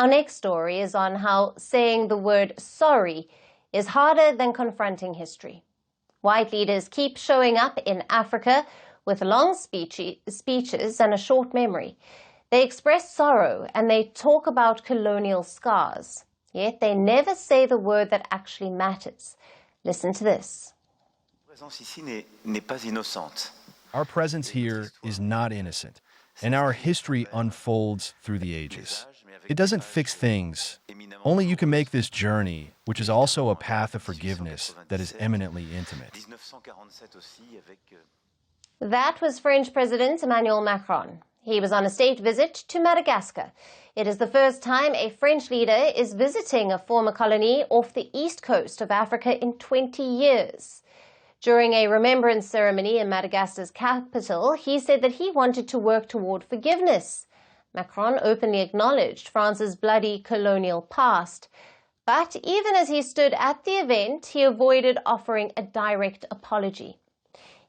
Our next story is on how saying the word sorry is harder than confronting history. White leaders keep showing up in Africa with long speeches and a short memory. They express sorrow and they talk about colonial scars, yet they never say the word that actually matters. Listen to this. Our presence here is not innocent, and our history unfolds through the ages. It doesn't fix things. Only you can make this journey, which is also a path of forgiveness that is eminently intimate. That was French President Emmanuel Macron. He was on a state visit to Madagascar. It is the first time a French leader is visiting a former colony off the east coast of Africa in 20 years. During a remembrance ceremony in Madagascar's capital, he said that he wanted to work toward forgiveness. Macron openly acknowledged France's bloody colonial past. But even as he stood at the event, he avoided offering a direct apology.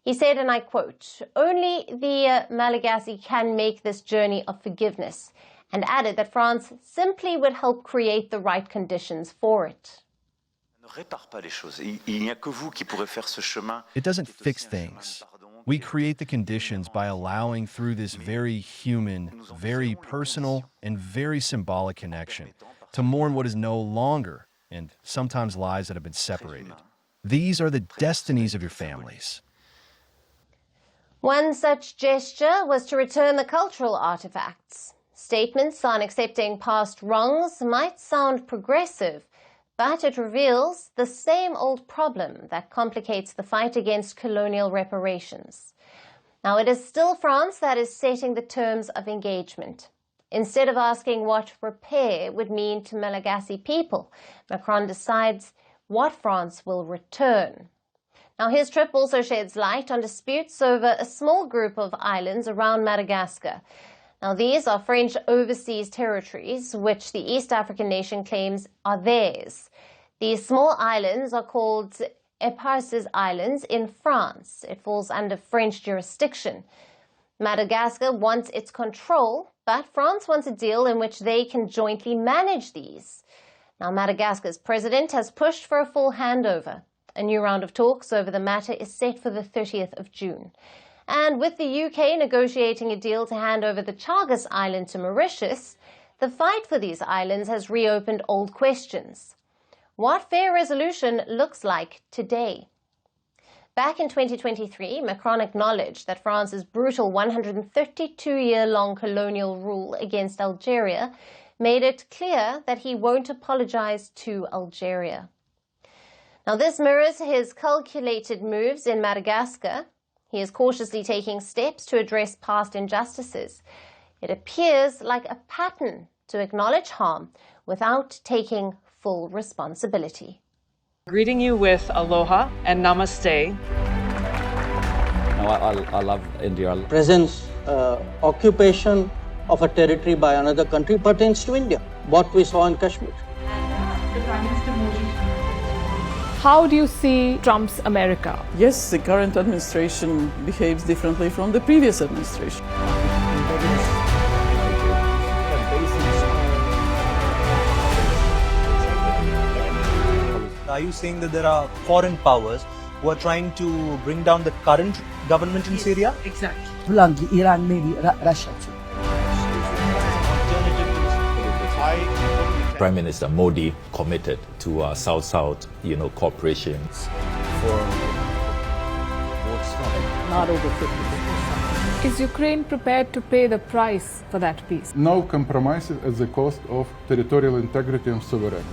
He said, and I quote, "Only the Malagasy can make this journey of forgiveness," and added that France simply would help create the right conditions for it. It doesn't fix things. We create the conditions by allowing through this very human, very personal, and very symbolic connection to mourn what is no longer, and sometimes lives that have been separated. These are the destinies of your families. One such gesture was to return the cultural artifacts. Statements on accepting past wrongs might sound progressive, but it reveals the same old problem that complicates the fight against colonial reparations. Now, it is still France that is setting the terms of engagement. Instead of asking what repair would mean to Malagasy people, Macron decides what France will return. Now, his trip also sheds light on disputes over a small group of islands around Madagascar. Now, these are French overseas territories, which the East African nation claims are theirs. These small islands are called Eparses Islands in France. It falls under French jurisdiction. Madagascar wants its control, but France wants a deal in which they can jointly manage these. Now, Madagascar's president has pushed for a full handover. A new round of talks over the matter is set for the 30th of June. And with the UK negotiating a deal to hand over the Chagas Island to Mauritius, the fight for these islands has reopened old questions. What fair resolution looks like today? Back in 2023, Macron acknowledged that France's brutal 132-year-long colonial rule against Algeria made it clear that he won't apologize to Algeria. Now, this mirrors his calculated moves in Madagascar. He is cautiously taking steps to address past injustices. It appears like a pattern to acknowledge harm without taking full responsibility. Greeting you with aloha and namaste. No, I love India. Presence, occupation of a territory by another country pertains to India, what we saw in Kashmir. How do you see Trump's America? Yes, the current administration behaves differently from the previous administration. Are you saying that there are foreign powers who are trying to bring down the current government in Syria? Exactly. Iran, maybe Russia too. Prime Minister Modi committed to South-South, cooperation. Not over 50%. Is Ukraine prepared to pay the price for that peace? No compromises at the cost of territorial integrity and sovereignty.